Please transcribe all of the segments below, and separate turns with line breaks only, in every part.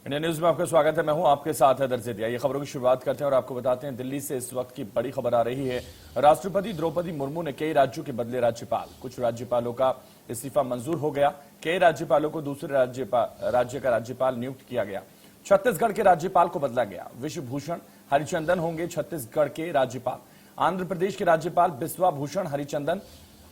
India news में आपका स्वागत है। मैं हूं आपके साथ हैदर ज़ेदिया। ये खबरों की शुरुआत करते हैं और आपको बताते हैं दिल्ली से इस वक्त की बड़ी खबर आ रही है। राष्ट्रपति द्रौपदी मुर्मू ने कई राज्यों के बदले राज्यपाल। कुछ राज्यपालों का इस्तीफा मंजूर हो गया। कई राज्यपालों को दूसरे राज्य का राज्यपाल नियुक्त किया गया। छत्तीसगढ़ के राज्यपाल को बदला गया। विश्व भूषण हरिचंदन होंगे छत्तीसगढ़ के राज्यपाल। आंध्र प्रदेश के राज्यपाल बिस्वा भूषण हरिचंदन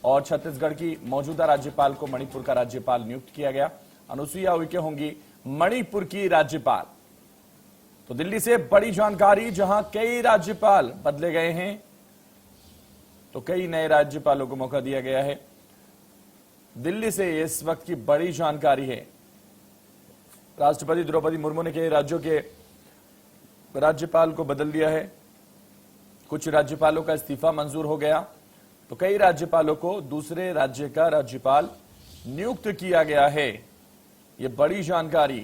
और छत्तीसगढ़ की मौजूदा राज्यपाल को मणिपुर का राज्यपाल नियुक्त किया गया। अनुसुईया उइके होंगी मणिपुर की राज्यपाल। तो दिल्ली से बड़ी जानकारी, जहां कई राज्यपाल बदले गए हैं तो कई नए राज्यपालों को मौका दिया गया है। दिल्ली से इस वक्त की बड़ी जानकारी है। राष्ट्रपति द्रौपदी मुर्मू ने कई राज्यों के राज्यपाल को बदल दिया है। कुछ राज्यपालों का इस्तीफा मंजूर हो गया तो कई राज्यपालों को दूसरे राज्य का राज्यपाल नियुक्त किया गया है। ये बड़ी जानकारी,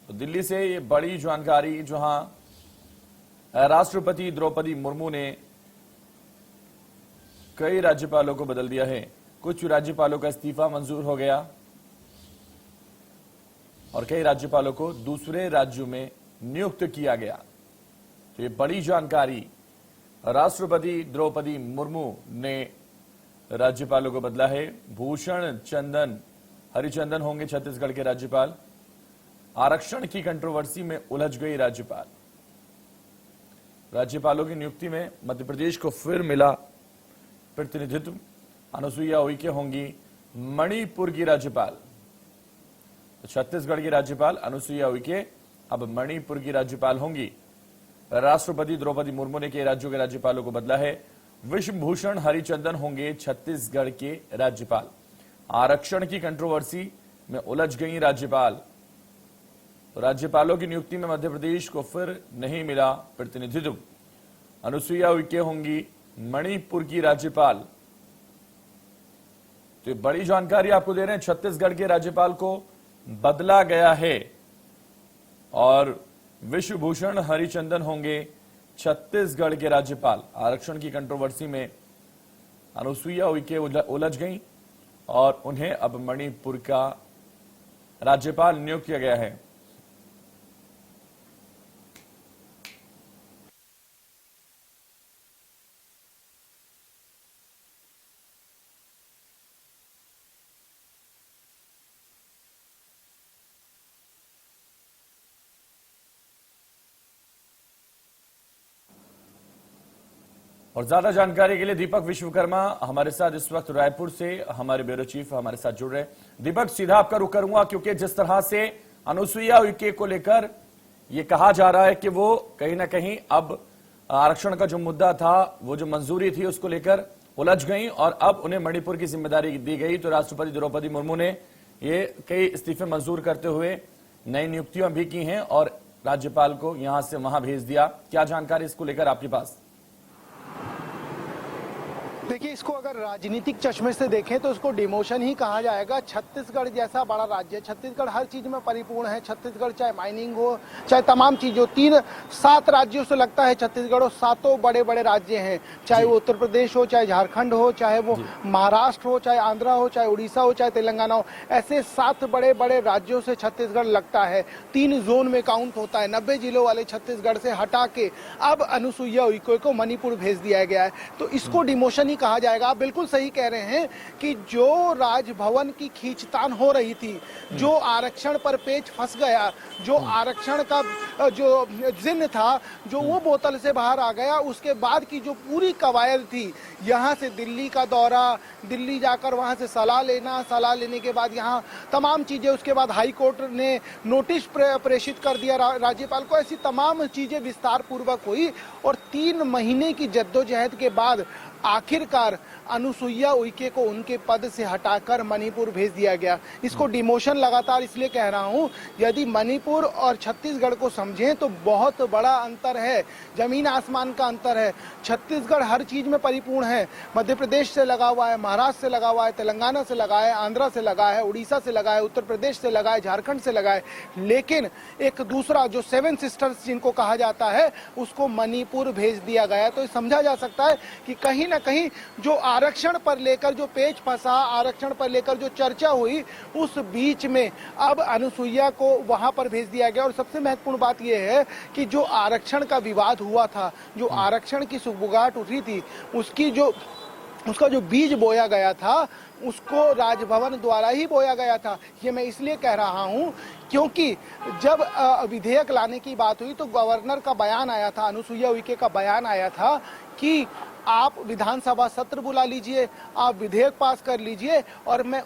तो दिल्ली से ये बड़ी जानकारी, जहां राष्ट्रपति द्रौपदी मुर्मू ने कई राज्यपालों को बदल दिया है। कुछ राज्यपालों का इस्तीफा मंजूर हो गया और कई राज्यपालों को दूसरे राज्यों में नियुक्त किया गया। तो ये बड़ी जानकारी, राष्ट्रपति द्रौपदी मुर्मू ने राज्यपालों को बदला है। भूषण चंदन हरिचंदन होंगे छत्तीसगढ़ के राज्यपाल। आरक्षण की कंट्रोवर्सी में उलझ गई राज्यपाल। राज्यपालों की नियुक्ति में मध्य प्रदेश को फिर मिला प्रतिनिधित्व। अनुसुईया उइके होंगी मणिपुर की राज्यपाल। तो छत्तीसगढ़ की राज्यपाल अनुसुईया उइके अब मणिपुर की राज्यपाल होंगी। राष्ट्रपति द्रौपदी मुर्मू ने कई राज्यों के राज्यपालों को बदला है। विश्व भूषण हरिचंदन होंगे छत्तीसगढ़ के राज्यपाल। आरक्षण की कंट्रोवर्सी में उलझ गई राज्यपाल। तो राज्यपालों की नियुक्ति में मध्य प्रदेश को फिर नहीं मिला प्रतिनिधित्व। अनुसुईया उइके होंगी मणिपुर की राज्यपाल। तो ये बड़ी जानकारी आपको दे रहे हैं। छत्तीसगढ़ के राज्यपाल को बदला गया है और विश्व भूषण हरिचंदन होंगे छत्तीसगढ़ के राज्यपाल। आरक्षण की कंट्रोवर्सी में अनुसुईया उइके उलझ गई और उन्हें अब मणिपुर का राज्यपाल नियुक्त किया गया है। और ज्यादा जानकारी के लिए दीपक विश्वकर्मा हमारे साथ इस वक्त रायपुर से हमारे ब्यूरो चीफ हमारे साथ जुड़ रहे हैं। दीपक, सीधा आपका रुख करूंगा क्योंकि जिस तरह से अनुसुईया उइके को लेकर ये कहा जा रहा है कि वो कहीं ना कहीं अब आरक्षण का जो मुद्दा था, वो जो मंजूरी थी, उसको लेकर उलझ गई और अब उन्हें मणिपुर की जिम्मेदारी दी गई। तो राष्ट्रपति द्रौपदी मुर्मू ने ये कई इस्तीफे मंजूर करते हुए नई नियुक्तियां भी की हैं और राज्यपाल को यहां से वहां भेज दिया। क्या जानकारी इसको लेकर आपके पास?
देखिए, इसको अगर राजनीतिक चश्मे से देखें तो इसको डिमोशन ही कहा जाएगा। छत्तीसगढ़ जैसा बड़ा राज्य है, छत्तीसगढ़ हर चीज में परिपूर्ण है। छत्तीसगढ़ चाहे माइनिंग हो, चाहे तमाम चीज हो, 7 राज्यों से लगता है छत्तीसगढ़, और 7 बड़े बड़े राज्य हैं। चाहे वो उत्तर प्रदेश हो, चाहे झारखंड हो, चाहे वो महाराष्ट्र हो, चाहे आंध्रा हो, चाहे उड़ीसा हो, चाहे तेलंगाना हो, ऐसे 7 बड़े बड़े राज्यों से छत्तीसगढ़ लगता है। 3 जोन में काउंट होता है। 90 जिलों वाले छत्तीसगढ़ से हटा के अब अनुसुईया उइके को मणिपुर भेज दिया गया है। तो इसको डिमोशन कहा जाएगा। आप बिल्कुल सही कह रहे हैं कि जो राजभवन की खींचतान हो रही थी, जो आरक्षण पर पेच फंस गया, जो आरक्षण का जो जिन्न था, जो वो बोतल से बाहर आ गया, उसके बाद की जो पूरी कवायद थी, यहां से दिल्ली का दौरा, दिल्ली जाकर वहां से सलाह लेना, सलाह लेने के बाद यहाँ तमाम चीजें, उसके बाद हाई कोर्ट ने नोटिस प्रेषित कर दिया राज्यपाल को। ऐसी तमाम चीजें विस्तार पूर्वक हुई और 3 महीने की जद्दोजहद के बाद आखिरकार अनुसुईया उइके को उनके पद से हटाकर मणिपुर भेज दिया गया। इसको डिमोशन लगातार इसलिए कह रहा हूं, यदि मणिपुर और छत्तीसगढ़ को समझें तो बहुत बड़ा अंतर है, जमीन आसमान का अंतर है। छत्तीसगढ़ हर चीज में परिपूर्ण है। मध्य प्रदेश से लगा हुआ है, महाराष्ट्र से लगा हुआ है, तेलंगाना से लगा है, आंध्रा से लगा है, उड़ीसा से लगा है, उत्तर प्रदेश से लगा है, झारखंड से लगा है। लेकिन एक दूसरा जो 7 सिस्टर्स जिनको कहा जाता है, उसको मणिपुर भेज दिया गया। तो समझा जा सकता है कि कहीं ना कहीं जो आरक्षण पर लेकर जो पेच फंसा, आरक्षण पर लेकर जो चर्चा हुई, उस बीच में अब अनुसुईया को वहां पर भेज दिया गया। और सबसे महत्वपूर्ण बात यह है कि जो आरक्षण का विवाद हुआ था, जो आरक्षण की सुगबुगाहट उठी थी, उसका जो बीज बोया गया था, उसको राजभवन द्वारा ही बोया गया था। ये मैं इसलिए कह रहा हूं क्योंकि जब विधेयक लाने की बात हुई तो गवर्नर का बयान आया था, अनुसुईया उइके का बयान आया था कि आप विधानसभा सत्र बुला लीजिए, आप विधेयक पास कर लीजिए और मैं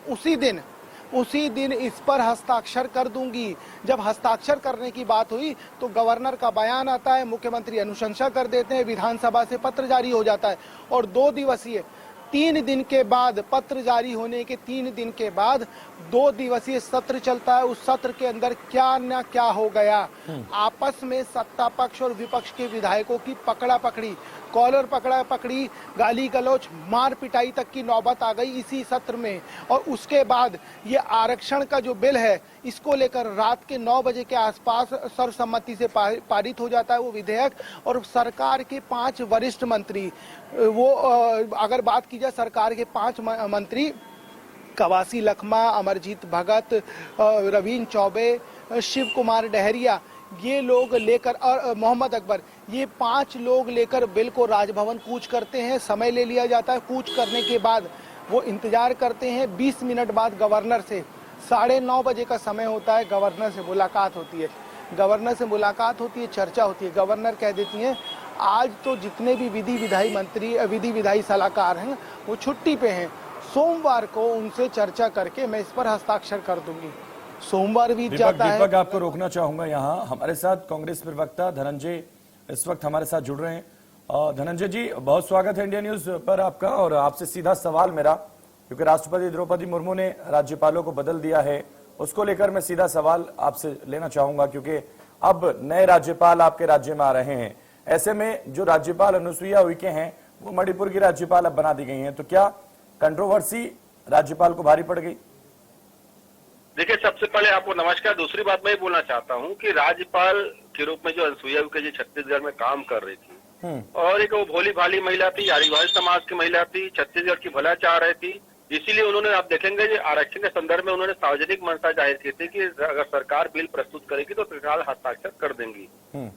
उसी दिन इस पर हस्ताक्षर कर दूंगी। जब हस्ताक्षर करने की बात हुई तो गवर्नर का बयान आता है, मुख्यमंत्री अनुशंसा कर देते हैं, विधानसभा से पत्र जारी हो जाता है और 2 दिवसीय 3 दिन के बाद, पत्र जारी होने के 3 दिन के बाद 2 दिवसीय सत्र चलता है। उस सत्र के अंदर क्या न क्या हो गया, आपस में सत्ता पक्ष और विपक्ष के विधायकों की पकड़ा पकड़ी, कॉलर पकड़ा पकड़ी, गाली गलौज, मार पिटाई तक की नौबत आ गई इसी सत्र में। और उसके बाद ये आरक्षण का जो बिल है, इसको लेकर रात के 9 बजे के आसपास सर्वसम्मति से पारित हो जाता है वो विधेयक। और सरकार के 5 वरिष्ठ मंत्री, वो अगर बात की जाए सरकार के 5 मंत्री, कवासी लखमा, अमरजीत भगत, रवीन्द्र चौबे, शिव कुमार डहरिया, ये लोग लेकर, और मोहम्मद अकबर, ये 5 लोग लेकर बिल को राजभवन कूच करते हैं। समय ले लिया जाता है। कूच करने के बाद वो इंतजार करते हैं। 20 मिनट बाद गवर्नर से 9:30 बजे का समय होता है, गवर्नर से मुलाकात होती है। गवर्नर से मुलाकात होती है, चर्चा होती है। गवर्नर कह देती हैं आज तो जितने भी विधि विधायी सलाहकार हैं वो छुट्टी पे हैं, सोमवार को उनसे चर्चा करके मैं इस पर हस्ताक्षर कर दूंगी। सोमवार बीत जाता है।
दीपक, आपको रोकना चाहूंगा यहाँ। हमारे साथ कांग्रेस प्रवक्ता धनंजय इस वक्त हमारे साथ जुड़ रहे हैं। धनंजय जी, बहुत स्वागत है इंडिया न्यूज पर आपका। और आपसे सीधा सवाल मेरा, क्योंकि राष्ट्रपति द्रौपदी मुर्मू ने राज्यपालों को बदल दिया है, उसको लेकर मैं सीधा सवाल आपसे लेना चाहूंगा, क्योंकि अब नए राज्यपाल आपके राज्य में आ रहे हैं। ऐसे में जो राज्यपाल अनुसुईया उइके हैं वो मणिपुर की राज्यपाल अब बना दी गई हैं, तो क्या कंट्रोवर्सी राज्यपाल को भारी पड़ गई?
देखिए, सबसे पहले आपको नमस्कार। दूसरी बात मैं ये बोलना चाहता हूँ कि राज्यपाल के रूप में जो अनुसुईया उइके जी छत्तीसगढ़ में काम कर रही थी, और एक वो भोली भाली महिला थी, आदिवासी समाज की महिला थी, छत्तीसगढ़ की भला चाह रही थी। इसीलिए उन्होंने, आप देखेंगे कि आरक्षण के संदर्भ में उन्होंने सार्वजनिक मंशा जाहिर की थी कि अगर सरकार बिल प्रस्तुत करेगी तो तत्काल हस्ताक्षर कर देंगी।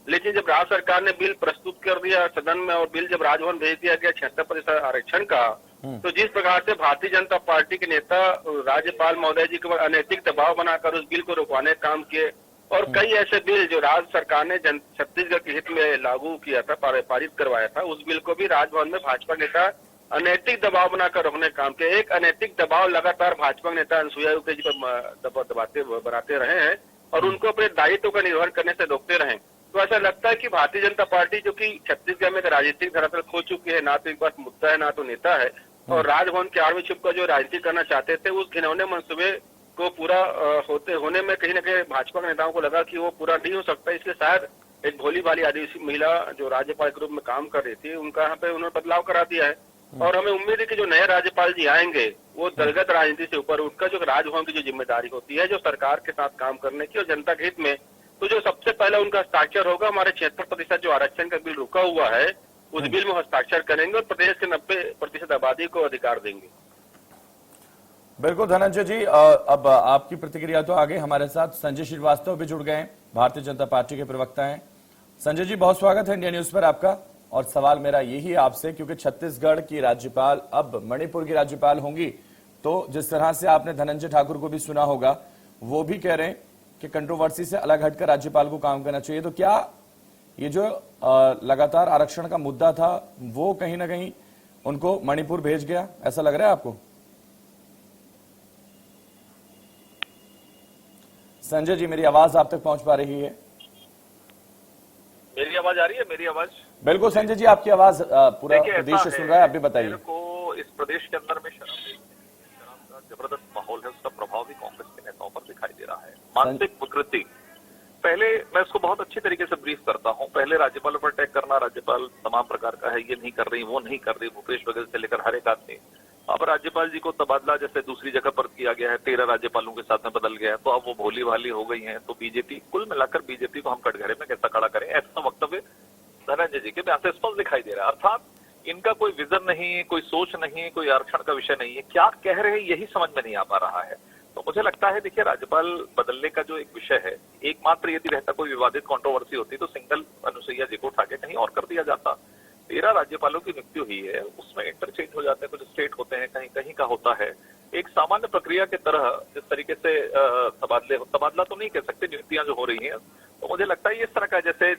लेकिन जब राज्य सरकार ने बिल प्रस्तुत कर दिया सदन में और बिल जब राजभवन भेज दिया गया 76% आरक्षण का, तो जिस प्रकार से भारतीय जनता पार्टी के नेता राज्यपाल महोदय जी को अनैतिक दबाव बनाकर उस बिल को रुकवाने का काम किए, और कई ऐसे बिल जो राज्य सरकार ने छत्तीसगढ़ के हित में लागू किया था, पारित करवाया था, उस बिल को भी राजभवन में भाजपा नेता अनैतिक दबाव बनाकर रोकने का काम किया। एक अनैतिक दबाव लगातार भाजपा नेता अनुसुईया उइके जी पर बनाते रहे हैं और उनको अपने दायित्व का निर्वहन करने से रोकते रहे। तो ऐसा लगता है कि भारतीय जनता पार्टी, जो कि छत्तीसगढ़ में राजनीतिक धरातल खो चुकी है, ना तो एक पास मुद्दा है ना तो नेता है, और राजभवन के आड़ में छुपकर जो राजनीति करना चाहते थे, उस घिनौने मंसूबे को पूरा होने में कहीं न कहीं भाजपा के नेताओं को लगा कि वो पूरा नहीं हो सकता। इसलिए शायद एक भोली भाली आदिवासी महिला जो राज्यपाल के रूप में काम कर रही थी, उनका यहाँ पे उन्होंने बदलाव करा दिया है। और हमें उम्मीद है कि जो नए राज्यपाल जी आएंगे वो दलगत राजनीति से ऊपर उठकर जो राजभवन की जो जिम्मेदारी होती है, जो सरकार के साथ काम करने की और जनता के हित में, तो जो सबसे पहले उनका हस्ताक्षर होगा, हमारे 76% जो आरक्षण का बिल रुका हुआ है उस बिल में हस्ताक्षर करेंगे और प्रदेश के 90% आबादी को अधिकार देंगे।
बिल्कुल धनंजय जी, अब आपकी प्रतिक्रिया तो आगे। हमारे साथ संजय श्रीवास्तव भी जुड़ गए हैं, भारतीय जनता पार्टी के प्रवक्ता हैं। संजय जी, बहुत स्वागत है इंडिया न्यूज पर आपका। और सवाल मेरा यही है आपसे, क्योंकि छत्तीसगढ़ की राज्यपाल अब मणिपुर की राज्यपाल होंगी, तो जिस तरह से आपने धनंजय ठाकुर को भी सुना होगा, वो भी कह रहे हैं कि कंट्रोवर्सी से अलग हटकर राज्यपाल को काम करना चाहिए। तो क्या ये जो लगातार आरक्षण का मुद्दा था वो कहीं ना कहीं उनको मणिपुर भेज गया, ऐसा लग रहा है आपको? संजय जी, मेरी आवाज आप तक पहुंच पा रही है?
मेरी आवाज आ रही है? मेरी आवाज
बिल्कुल संजय जी, आपकी आवाज पूरा प्रदेश से सुन रहा है, आप भी बताइए।
मेरे को इस प्रदेश के अंदर में शराब का जबरदस्त माहौल है, उसका प्रभाव भी कांग्रेस के नेताओं पर दिखाई दे रहा है। मानसिक विकृति, पहले मैं इसको बहुत अच्छी तरीके से ब्रीफ करता हूं। पहले राज्यपाल पर अटैक करना, राज्यपाल तमाम प्रकार का है, ये नहीं कर रही, वो नहीं कर रही, भूपेश बघेल से लेकर हर एक आदमी। अब राज्यपाल जी को तबादला जैसे दूसरी जगह पर किया गया है, 13 राज्यपालों के साथ में बदल गया है, तो अब वो भोली भाली हो गई हैं। तो बीजेपी, कुल मिलाकर बीजेपी को हम कटघरे में कैसा खड़ा करें, ऐसा वक्तव्य धनंजय जी के बयान से स्पष्ट दिखाई दे रहा है। अर्थात
इनका कोई विजन नहीं, कोई सोच नहीं, कोई आरक्षण का विषय नहीं है, क्या कह रहे हैं यही समझ में नहीं आ पा रहा है। तो मुझे लगता है देखिए, राज्यपाल बदलने का जो एक विषय है, एकमात्र यदि रहता कोई विवादित कंट्रोवर्सी होती तो सिंगल अनुसुईया जी को उठा के कहीं और कर दिया जाता। 13 राज्यपालों की नियुक्ति हुई है, उसमें इंटरचेंज हो जाते हैं, कुछ स्टेट होते हैं, कहीं कहीं का होता है। एक सामान्य प्रक्रिया की तरह जिस तरीके से तबादला तो नहीं कह सकते, नियुक्तियां जो हो रही हैं, तो मुझे लगता है इस तरह का, जैसे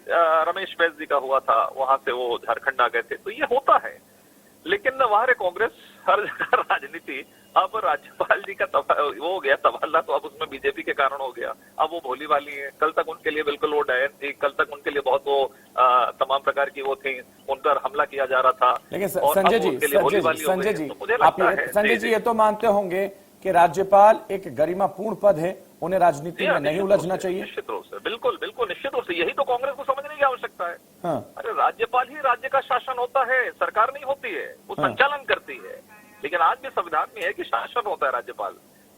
रमेश बैस जी का हुआ था, वहां से वो झारखंड आ गए थे, तो ये होता है। लेकिन वहां कांग्रेस हर जगह राजनीति, अब राज्यपाल जी का वो हो गया तबादला, तो अब उसमें बीजेपी के कारण हो गया। अब वो भोली भाली है, कल तक उनके लिए बिल्कुल वो डायन थी, कल तक उनके लिए बहुत वो तमाम प्रकार की वो थी, उन पर हमला किया जा रहा था।
लेकिन संजय जी ये तो मानते होंगे कि राज्यपाल एक गरिमापूर्ण पद है, उन्हें राजनीति में नहीं उलझना चाहिए।
निश्चित रूप से, बिल्कुल बिल्कुल निश्चित रूप से, यही तो कांग्रेस को समझने की आवश्यकता है।
हाँ।
अरे राज्यपाल ही राज्य का शासन होता है, सरकार नहीं होती है, वो संचालन करती है। लेकिन आज भी संविधान में है कि शासन होता है राज्यपाल।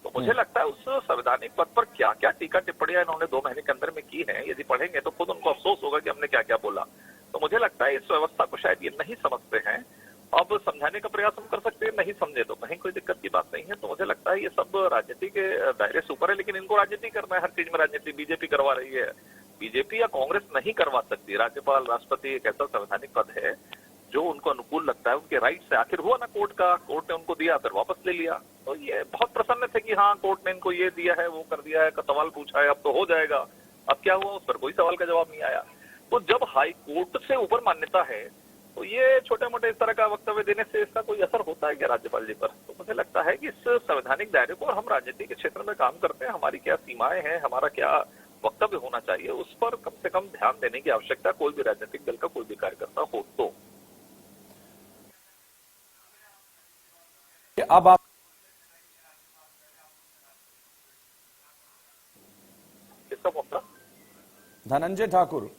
तो मुझे लगता है उस संवैधानिक पद पर क्या क्या टीका टिप्पणियां इन्होंने 2 महीने के अंदर में की है, यदि पढ़ेंगे तो खुद उनको अफसोस होगा कि हमने क्या क्या बोला। तो मुझे लगता है इस व्यवस्था को शायद ये नहीं समझते हैं। अब समझाने का प्रयास हम कर सकते हैं, नहीं समझे तो कहीं कोई दिक्कत की बात नहीं है। तो मुझे लगता है ये सब राजनीति के दायरे से ऊपर है, लेकिन इनको राजनीति करना है, हर चीज में राजनीति बीजेपी करवा रही है। बीजेपी या कांग्रेस नहीं करवा सकती। राज्यपाल, राष्ट्रपति एक ऐसा संवैधानिक पद है जो उनको अनुकूल लगता है, उनके राइट से। आखिर हुआ ना कोर्ट ने उनको दिया, फिर वापस ले लिया। तो ये बहुत प्रसन्न थे कि हाँ कोर्ट ने इनको ये दिया है, वो कर दिया है, सवाल पूछा है, अब तो हो जाएगा। अब क्या हुआ, उस पर कोई सवाल का जवाब नहीं आया। तो जब हाई कोर्ट से ऊपर मान्यता है, तो ये छोटे मोटे इस तरह का वक्तव्य देने से इसका कोई असर होता है क्या राज्यपाल जी पर? तो मुझे लगता है कि इस संवैधानिक दायरे को, और हम राजनीति के क्षेत्र में काम करते हैं, हमारी क्या सीमाएं हैं, हमारा क्या वक्तव्य होना चाहिए, उस पर कम से कम ध्यान देने की आवश्यकता कोई भी राजनीतिक दल का कोई भी कार्यकर्ता हो तो।
अब आप
किसका मुद्दा?
धनंजय ठाकुर,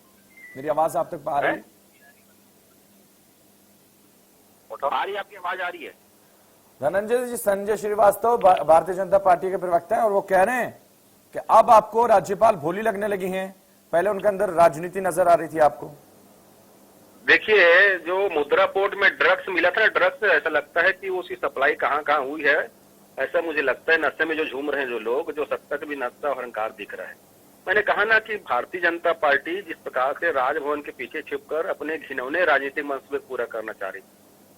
मेरी आवाज आप तक आ रही है?
आ रही है, आपकी आवाज आ रही है?
धनंजय जी, संजय श्रीवास्तव भारतीय जनता पार्टी के प्रवक्ता हैं और वो कह रहे हैं कि अब आपको राज्यपाल भोली लगने लगी हैं, पहले उनके अंदर राजनीति नजर आ रही थी आपको।
देखिए, जो मुद्रा पोर्ट में ड्रग्स मिला था, ड्रग्स से ऐसा लगता है कि उसकी सप्लाई कहाँ हुई है, ऐसा मुझे लगता है। नशे में जो झूम रहे हैं जो लोग, जो सत्ता का भी नशा और अहंकार दिख रहा है। मैंने कहा ना कि भारतीय जनता पार्टी जिस प्रकार से राजभवन के पीछे छिपकर अपने घिनौने राजनीतिक मंसूबे पूरा करना चाह रही,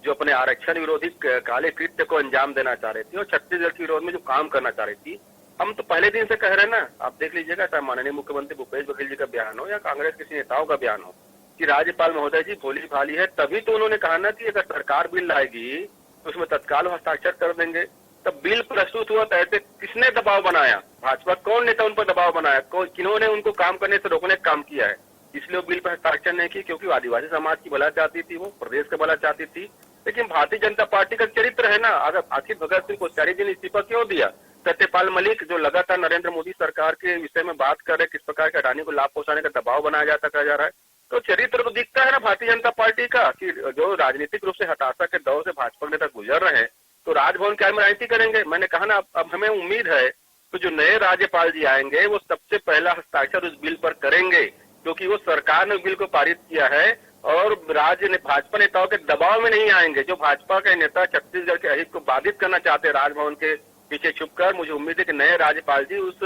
जो अपने आरक्षण विरोधी काले कृत्य को अंजाम देना चाह रही थी और छत्तीसगढ़ के विरोध में जो काम करना चाह रही थी, हम तो पहले दिन से कह रहे हैं ना। आप देख लीजिएगा, चाहे माननीय मुख्यमंत्री भूपेश बघेल जी का बयान हो या कांग्रेस किसी नेताओं का बयान हो, कि राज्यपाल महोदय जी भोली भाली है। तभी तो उन्होंने कहा ना कि अगर सरकार बिल लाएगी तो उसमें तत्काल हस्ताक्षर कर देंगे। तब बिल प्रस्तुत हुआ तो ऐसे किसने दबाव बनाया? भाजपा कौन नेता उन पर दबाव बनाया? किन्होंने उनको काम करने से रोकने का काम किया है? इसलिए वो बिल पर हस्ताक्षर नहीं की, क्योंकि आदिवासी समाज की भला चाहती थी, वो प्रदेश का भला चाहती थी। लेकिन भारतीय जनता पार्टी का चरित्र है ना, अगर आखिर भगत सिंह कोश्यारी जी ने इस्तीफा क्यों दिया? सत्यपाल मलिक जो लगातार नरेंद्र मोदी सरकार के विषय में बात कर रहे, किस प्रकार के अडानी को लाभ पहुंचाने का दबाव बनाया जा रहा है, तो चरित्र तो दिखता है ना भारतीय जनता पार्टी का, कि जो राजनीतिक रूप से हताशा के दौर से भाजपा नेता गुजर रहे हैं, तो राजभवन क्या में राजनीति करेंगे? मैंने कहा ना, अब हमें उम्मीद है तो जो नए राज्यपाल जी आएंगे वो सबसे पहला हस्ताक्षर उस बिल पर करेंगे, क्योंकि वो सरकार ने बिल को पारित किया है और राज्य ने भाजपा नेताओं के दबाव में नहीं आएंगे। जो भाजपा के नेता छत्तीसगढ़ के अहित को बाधित करना चाहते हैं राजभवन के पीछे छुपकर, मुझे उम्मीद है कि नए राज्यपाल जी उस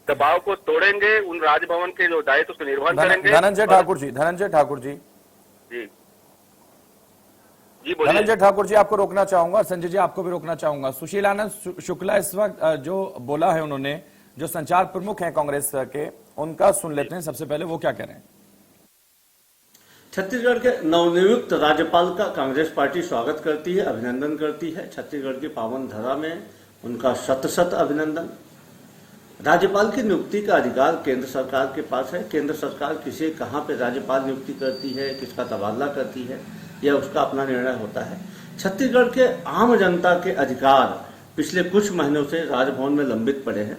दबाव को तोड़ेंगे, उन राजभवन के जो दायित्व उसको निर्वहन करेंगे।
धनंजय ठाकुर जी
जी बोलिए।
धनंजय ठाकुर जी, आपको रोकना चाहूंगा, संजय जी आपको भी रोकना चाहूंगा। सुशील आनंद शुक्ला इस वक्त जो बोला है उन्होंने, जो संचार प्रमुख हैं कांग्रेस के, उनका सुन लेते हैं। सबसे पहले वो क्या कह रहे हैं?
छत्तीसगढ़ के नवनियुक्त राज्यपाल का कांग्रेस पार्टी स्वागत करती है, अभिनंदन करती है। छत्तीसगढ़ की पावन धरा में उनका शत शत अभिनंदन। राज्यपाल की नियुक्ति का अधिकार केंद्र सरकार के पास है। केंद्र सरकार किसे कहां पे राज्यपाल नियुक्ति करती है, किसका तबादला करती है, यह उसका अपना निर्णय होता है। छत्तीसगढ़ के आम जनता के अधिकार पिछले कुछ महीनों से राजभवन में लंबित पड़े हैं।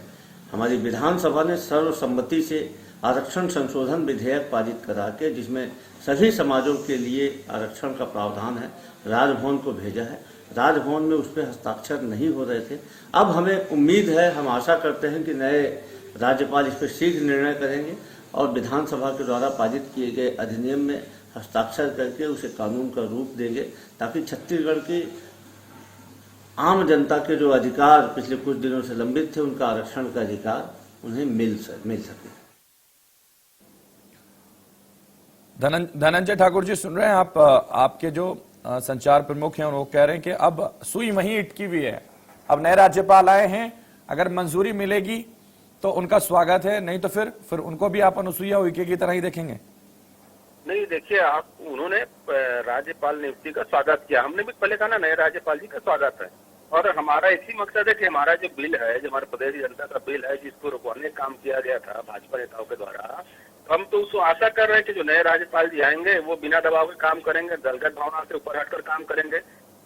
हमारी विधानसभा ने सर्वसम्मति से आरक्षण संशोधन विधेयक पारित करा के, जिसमें सभी समाजों के लिए आरक्षण का प्रावधान है, राजभवन को भेजा है। राजभवन में उस पर हस्ताक्षर नहीं हो रहे थे। अब हमें उम्मीद है, हम आशा करते हैं कि नए राज्यपाल इस पर शीघ्र निर्णय करेंगे और विधानसभा के द्वारा पारित किए गए अधिनियम में हस्ताक्षर करके उसे कानून का रूप देंगे, ताकि छत्तीसगढ़ की आम जनता के जो अधिकार पिछले कुछ दिनों से लंबित थे, उनका आरक्षण का अधिकार उन्हें मिल सके।
धनंजय ठाकुर जी सुन रहे हैं आप, आपके जो संचार प्रमुख हैं वो कह रहे हैं कि अब सुई वहीं अटकी हुई है। अब नए राज्यपाल आए हैं, अगर मंजूरी मिलेगी तो उनका स्वागत है, नहीं तो फिर उनको भी आप अनुसुईया उइके की तरह ही देखेंगे।
नहीं, देखिए आप, उन्होंने राज्यपाल नियुक्ति का स्वागत किया, हमने भी पहले कहा ना नए राज्यपाल जी का स्वागत है। और हमारा एक ही मकसद है कि हमारा जो बिल है, जो हमारे प्रदेश जनता का बिल है, जिसको रुकवाने का काम किया गया था भाजपा नेताओं के द्वारा, हम तो उसको आशा कर रहे हैं कि जो नए राज्यपाल जी आएंगे वो बिना दबाव के काम करेंगे, दलगत भावना से ऊपर हटकर काम करेंगे,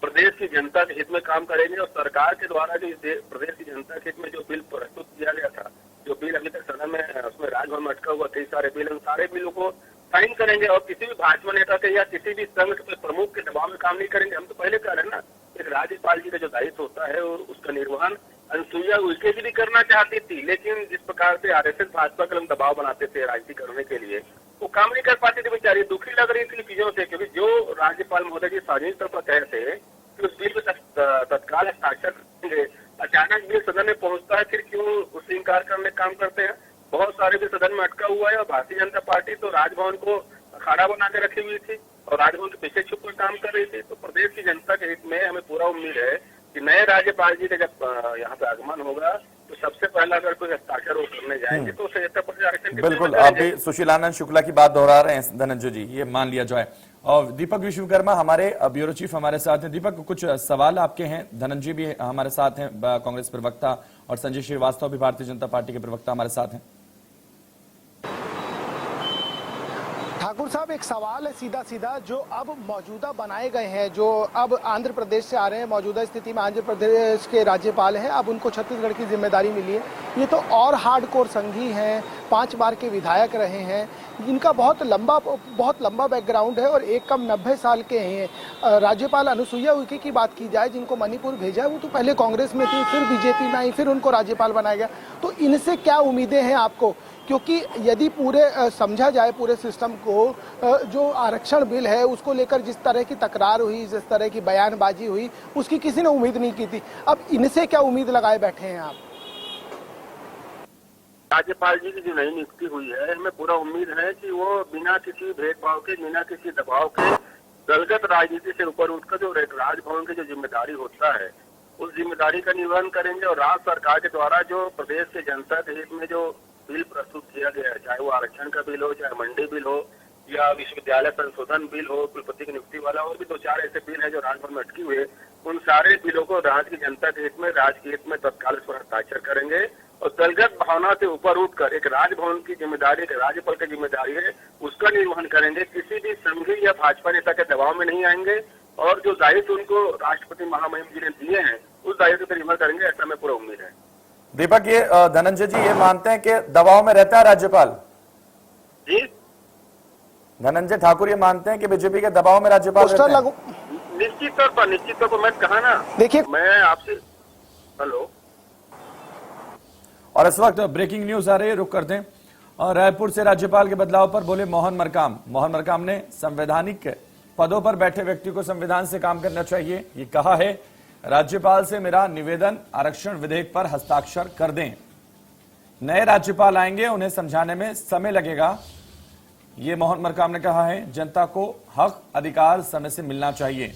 प्रदेश की जनता के हित में काम करेंगे। और सरकार के द्वारा जो प्रदेश की जनता के हित में जो बिल प्रस्तुत किया गया था, जो बिल अभी तक सदन में उसमें राजभवन में अटका हुआ कई सारे बिल, उन सारे बिलों को साइन करेंगे और किसी भी भाजपा नेता के या किसी भी संघ के प्रमुख के दबाव में काम नहीं करेंगे। हम तो पहले कह रहे हैं ना, एक राज्यपाल जी का जो दायित्व होता है और उसका निर्वहन अनुसुईया उइके भी करना चाहती थी, लेकिन जिस प्रकार से आरएसएस भाजपा के लोग दबाव बनाते थे राजनीति करने के लिए, वो काम नहीं कर पाती थी, बेचारी दुखी लग रही थी चीजों से। क्योंकि जो राज्यपाल महोदय जी सार्वजनिक तौर पर कहे थे कि उस बिल पर तत्काल हस्ताक्षर करेंगे, अचानक बिल सदन में पहुंचता है, फिर क्यों उससे इंकार करने का काम करते हैं। बहुत सारे बिल सदन में अटका हुआ है और भारतीय जनता पार्टी तो राजभवन को अखाड़ा बना के रखी हुई थी और राजभवन के पीछे छुप कर काम कर रही थी। तो प्रदेश की जनता के हित में हमें पूरा उम्मीद है कि नए राज्यपाल जी का जब यहाँ पे आगमन होगा तो सबसे पहला अगर कोई हस्ताक्षर वो करने जाएंगे तो 77% आरक्षण।
बिल्कुल, आप भी सुशीलानंद शुक्ला की बात दोहरा रहे हैं धनंजय जी, ये मान लिया जाए। और दीपक विश्वकर्मा हमारे ब्यूरो चीफ हमारे साथ हैं। दीपक, कुछ सवाल आपके हैं, धनंजय भी हमारे साथ हैं, कांग्रेस प्रवक्ता, और संजय श्रीवास्तव भी भारतीय जनता पार्टी के प्रवक्ता हमारे साथ हैं।
ठाकुर साहब, एक सवाल है सीधा सीधा, जो अब मौजूदा बनाए गए हैं, जो अब आंध्र प्रदेश से आ रहे हैं, मौजूदा स्थिति में आंध्र प्रदेश के राज्यपाल हैं, अब उनको छत्तीसगढ़ की जिम्मेदारी मिली है। ये तो और हार्डकोर संघी हैं, 5 बार के विधायक रहे हैं, इनका बहुत लंबा बैकग्राउंड है और एक कम 90 साल के हैं। राज्यपाल अनुसुईया उइके की बात की जाए, जिनको मणिपुर भेजा है, वो तो पहले कांग्रेस में थी, फिर बीजेपी में आई, फिर उनको राज्यपाल बनाया गया। तो इनसे क्या उम्मीदें हैं आपको? क्योंकि यदि पूरे समझा जाए पूरे सिस्टम को, जो आरक्षण बिल है उसको लेकर जिस तरह की तकरार हुई, जिस तरह की बयानबाजी हुई, उसकी किसी ने उम्मीद नहीं की थी। अब इनसे क्या उम्मीद लगाए बैठे हैं आप?
राज्यपाल जी की जो नई नियुक्ति हुई है, हमें पूरा उम्मीद है कि वो बिना किसी भेदभाव के, बिना किसी दबाव के, दलगत राजनीति से ऊपर उठकर जो राजभवन की जो जिम्मेदारी होता है उस जिम्मेदारी का निर्वहन करेंगे। और राज्य सरकार के द्वारा जो प्रदेश के जनता के हित में जो बिल प्रस्तुत किया गया है, चाहे वो आरक्षण का बिल हो, चाहे मंडी बिल हो, या विश्वविद्यालय संशोधन बिल हो, कुलपति की नियुक्ति वाला, और भी 2-4 ऐसे बिल है जो राजभवन में अटकी हुए, उन सारे बिलों को राज्य की जनता के हित में, राज्य के हित में तत्काल इस पर हस्ताक्षर करेंगे। और दलगत भावना से ऊपर उठकर एक राजभवन की जिम्मेदारी, राज्यपाल की जिम्मेदारी है, उसका निर्वहन करेंगे। किसी भी संघी या भाजपा नेता के दबाव में नहीं आएंगे और जो दायित्व उनको राष्ट्रपति महामहिम जी ने दिए हैं उस दायित्व पर निर्भर करेंगे, ऐसा हमें पूरा उम्मीद है।
दीपक, ये धनंजय जी ये मानते हैं कि दबाव में रहता है राज्यपाल
जी?
धनंजय ठाकुर ये मानते हैं कि बीजेपी के दबाव में राज्यपाल रहते हैं?
निश्चित तौर पर मैं कहा ना,
देखिए
मैं आपसे, हेलो,
और इस वक्त ब्रेकिंग न्यूज आ रही है, रुक करते हैं। और रायपुर से राज्यपाल के बदलाव पर बोले मोहन मरकाम ने संवैधानिक पदों पर बैठे व्यक्ति को संविधान से काम करना चाहिए, ये कहा है। राज्यपाल से मेरा निवेदन, आरक्षण विधेयक पर हस्ताक्षर कर दें। नए राज्यपाल आएंगे, उन्हें समझाने में समय लगेगा, ये मोहन मरकाम ने कहा है। जनता को हक अधिकार समय से मिलना चाहिए।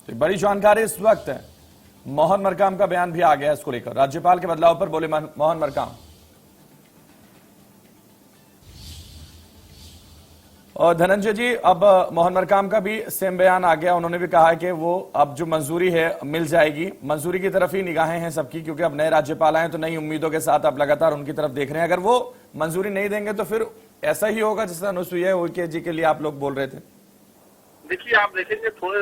तो बड़ी जानकारी इस वक्त मोहन मरकाम का बयान भी आ गया इसको लेकर। राज्यपाल के बदलाव पर बोले मोहन मरकाम। और धनंजय जी, अब मोहन मरकाम का भी सेम बयान आ गया, उन्होंने भी कहा है कि वो अब जो मंजूरी है मिल जाएगी। मंजूरी की तरफ ही निगाहें हैं सबकी, क्योंकि अब नए राज्यपाल आए तो नई उम्मीदों के साथ आप लगातार उनकी तरफ देख रहे हैं। अगर वो मंजूरी नहीं देंगे तो फिर ऐसा ही होगा जैसा अनुसुईया उइके जी के लिए आप लोग बोल रहे थे।
देखिए, आप देखेंगे थोड़े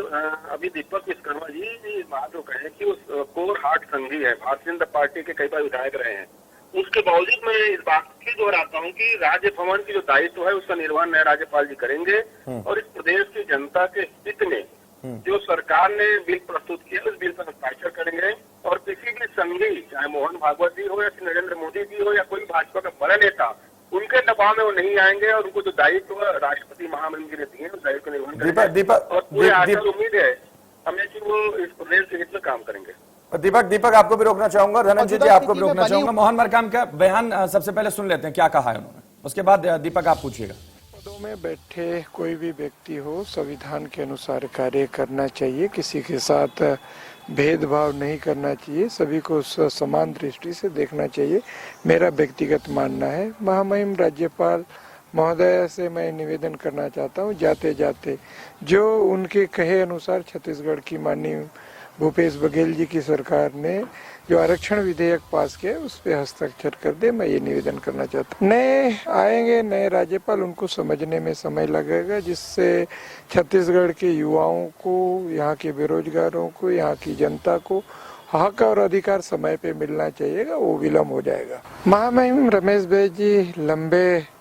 अभी दीपक विश्वकर्मा जी बात जो कहे कि उस कोर हार्ट संघी है, भारतीय जनता पार्टी के कई बार विधायक रहे हैं, उसके बावजूद मैं इस बात की दोहराता हूँ कि राज्य भवन की जो दायित्व है उसका निर्वहन नए राज्यपाल जी करेंगे। और इस प्रदेश की जनता के हित में जो सरकार ने बिल प्रस्तुत किया उस बिल पर हस्ताक्षर करेंगे। और किसी भी संघी, चाहे मोहन भागवत जी हो या श्री नरेंद्र मोदी जी हो या कोई भाजपा का बड़ा नेता, उनके दबाव में वो नहीं आएंगे और उनको जो दायित्व राष्ट्रपति महामहिम जी ने दिए उस दायित्व का निर्वहन करेंगे। और पूरे आशा उम्मीद है हमें कि वो इस प्रदेश के हित में काम करेंगे।
दीपक आपको भी रोकना चाहूंगा, धनंजय जी आपको भी रोकना चाहूंगा। मोहन मरकाम का बयान सबसे पहले सुन लेते हैं, क्या कहा है उन्होंने, उसके बाद दीपक आप पूछिएगा।
पदों में बैठे कोई भी व्यक्ति हो संविधान के अनुसार कार्य करना चाहिए, किसी के साथ भेदभाव नहीं करना चाहिए, सभी को समान दृष्टि से देखना चाहिए, मेरा व्यक्तिगत मानना है। महामहिम राज्यपाल महोदय से मैं निवेदन करना चाहता हूं, जाते जाते जो उनके कहे अनुसार छत्तीसगढ़ की माननीय भूपेश बघेल जी की सरकार ने जो आरक्षण विधेयक पास किया उस पर हस्ताक्षर कर दे, मैं ये निवेदन करना चाहता हूँ। नए आएंगे नए राज्यपाल, उनको समझने में समय लगेगा, जिससे छत्तीसगढ़ के युवाओं को, यहाँ के बेरोजगारों को, यहाँ की जनता को हक और अधिकार समय पे मिलना चाहिएगा, वो विलम्ब हो जाएगा। महामहिम रमेश बैस जी लंबे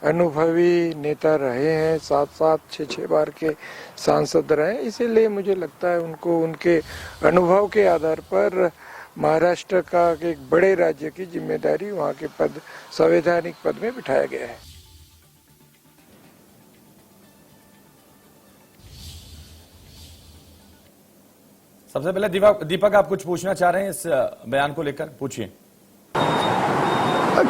अनुभवी नेता रहे हैं, 7-6 बार के सांसद रहे, इसीलिए मुझे लगता है उनको उनके अनुभव के आधार पर महाराष्ट्र का एक बड़े राज्य की जिम्मेदारी, वहाँ के पद, संवैधानिक पद में बिठाया गया है।
सबसे पहले दीपक आप कुछ पूछना चाह रहे हैं इस बयान को लेकर, पूछिए।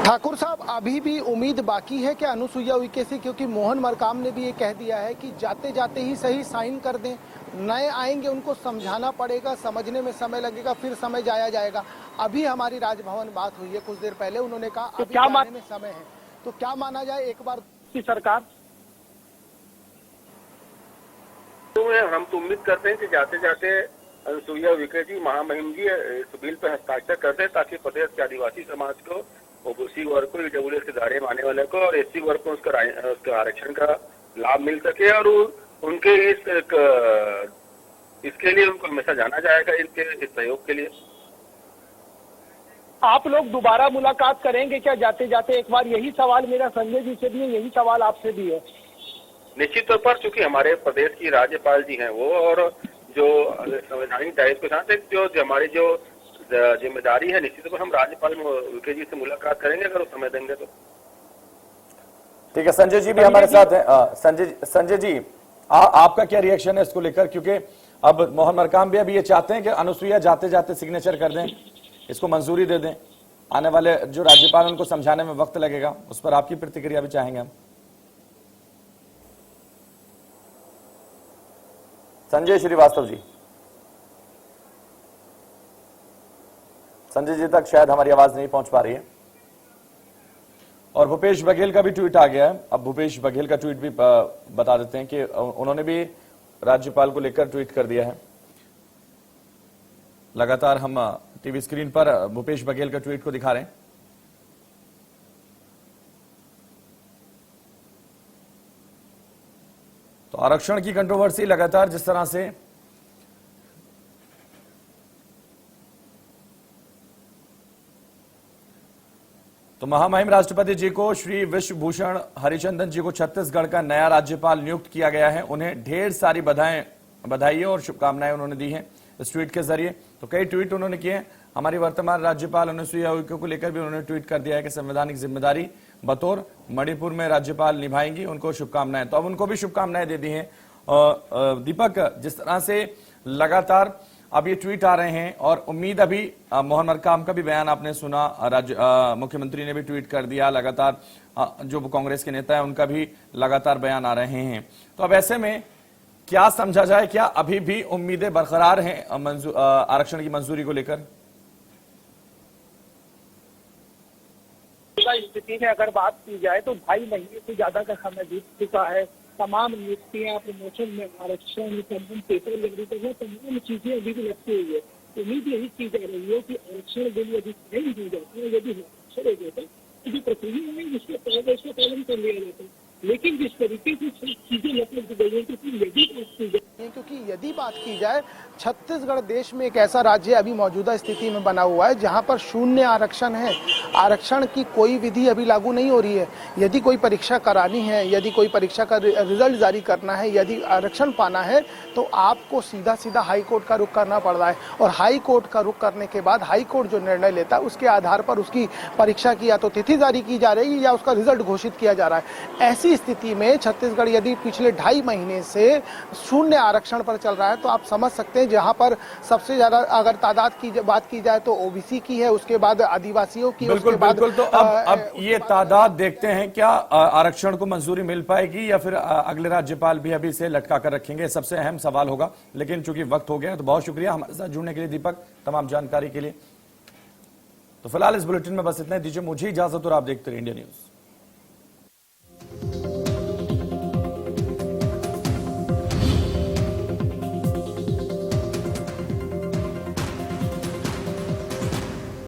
ठाकुर साहब, अभी भी उम्मीद बाकी है क्या अनुसुईया उइके से, क्योंकि मोहन मरकाम ने भी ये कह दिया है कि जाते जाते ही सही साइन कर दें, नए आएंगे उनको समझाना पड़ेगा, समझने में समय लगेगा, फिर समय जाया जाएगा। अभी हमारी राजभवन बात हुई है कुछ देर पहले, उन्होंने कहा अभी जाने में समय है, तो क्या माना जाए एक बार की सरकार?
हम तो उम्मीद करते हैं कि जाते जाते अनुसुईया उइके जी, महामहिम जी इस बिल पे हस्ताक्षर कर दें, ताकि प्रदेश के आदिवासी समाज को, ओबीसी वर्ग को, ईडब्ल्यूएस के दायरे में आने वाले को और एससी वर्ग को उसका आरक्षण का लाभ मिल सके, और उनके इसके लिए उनको हमेशा जाना जाएगा, इनके इस सहयोग के लिए।
आप लोग दोबारा मुलाकात करेंगे क्या जाते जाते? एक बार यही सवाल मेरा संजय जी से भी है, यही सवाल आपसे भी है।
निश्चित तौर पर, चूंकि हमारे प्रदेश की राज्यपाल जी हैं वो, और जो संवैधानिक दायित्व के साथ जो हमारी जो जिम्मेदारी है, निश्चित तौर पर हम राज्यपाल उइके जी से मुलाकात करेंगे, अगर वो समय देंगे तो।
ठीक है, संजय जी भी हमारे साथ हैं। संजय जी, आपका क्या रिएक्शन है इसको लेकर, क्योंकि अब मोहन मरकाम भी अभी ये चाहते हैं कि अनुसुईया जाते जाते सिग्नेचर कर दें, इसको मंजूरी दे दें, आने वाले जो राज्यपाल उनको समझाने में वक्त लगेगा, उस पर आपकी प्रतिक्रिया भी चाहेंगे हम। संजय श्रीवास्तव जी, संजय जी तक शायद हमारी आवाज नहीं पहुंच पा रही है। और भूपेश बघेल का भी ट्वीट आ गया है, अब भूपेश बघेल का ट्वीट भी बता देते हैं कि उन्होंने भी राज्यपाल को लेकर ट्वीट कर दिया है। लगातार हम टीवी स्क्रीन पर भूपेश बघेल का ट्वीट को दिखा रहे हैं। तो आरक्षण की कंट्रोवर्सी लगातार जिस तरह से तो महामहिम राष्ट्रपति जी को, श्री विश्वभूषण हरिचंदन जी को छत्तीसगढ़ का नया राज्यपाल नियुक्त किया गया है। उन्हें ढेर सारी बधाई और शुभकामनाएं उन्होंने दी हैं इस ट्वीट के जरिए। तो कई ट्वीट उन्होंने किए हैं। हमारी वर्तमान राज्यपाल अनुसुईया उइके को लेकर भी उन्होंने ट्वीट कर दिया है कि संवैधानिक जिम्मेदारी बतौर मणिपुर में राज्यपाल निभाएंगी, उनको शुभकामनाएं। तो अब उनको भी शुभकामनाएं दे दी हैं। दीपक, जिस तरह से लगातार अब ये ट्वीट आ रहे हैं और उम्मीद अभी मोहन मरकाम का भी बयान आपने सुना, मुख्यमंत्री ने भी ट्वीट कर दिया, लगातार जो कांग्रेस के नेता है उनका भी लगातार बयान आ रहे हैं। तो अब ऐसे में क्या समझा जाए, क्या अभी भी उम्मीदें बरकरार हैं आरक्षण की मंजूरी को लेकर?
स्थिति में अगर बात की जाए तो 2.5 महीने से ज्यादा का समय बीत चुका है। तमाम नियुक्तियां, प्रमोशन में आरक्षण, पेपर लगने तक तमाम चीजें अभी भी लगती हुई है। उम्मीद यही की जा रही है कि आरक्षण यदि अभी नहीं दी जाती है, यदि आरक्षण हो जाता तो जो प्रक्रिया है उसका पालन कर लिया जाता है। लेकिन जिस तरीके से चीजें लटक गई है, तो फिर यदि बात की जाए,
क्योंकि यदि बात की जाए छत्तीसगढ़ देश में एक ऐसा राज्य अभी मौजूदा स्थिति में बना हुआ है जहां पर शून्य आरक्षण है। आरक्षण की कोई विधि अभी लागू नहीं हो रही है। यदि कोई परीक्षा करानी है, यदि कोई परीक्षा का रिजल्ट जारी करना है, यदि आरक्षण पाना है तो आपको सीधा सीधा हाई कोर्ट का रुख करना पड़ रहा है। और हाई कोर्ट का रुख करने के बाद हाई कोर्ट जो निर्णय लेता है उसके आधार पर उसकी परीक्षा की या तो तिथि जारी की जा रही है या उसका रिजल्ट घोषित किया जा रहा है। ऐसी स्थिति में छत्तीसगढ़ यदि पिछले 2.5 महीने से शून्य आरक्षण पर चल रहा है तो आप समझ सकते हैं जहां पर सबसे ज्यादा अगर तादाद की बात की जाए तो ओबीसी की है, उसके बाद आदिवासियों की,
बिल्कुल
उसके बाद
बिल्कुल। तो अब ये तादाद देखते हैं, क्या आरक्षण को मंजूरी मिल पाएगी या फिर अगले राज्यपाल भी अभी इसे लटका कर रखेंगे, सबसे अहम सवाल होगा। लेकिन चूंकि वक्त हो गया तो बहुत शुक्रिया हमारे साथ जुड़ने के लिए दीपक, तमाम जानकारी के लिए। तो फिलहाल इस बुलेटिन में बस इतना ही। दीजिए मुझे इजाजत और आप देखते रहिए इंडिया न्यूज।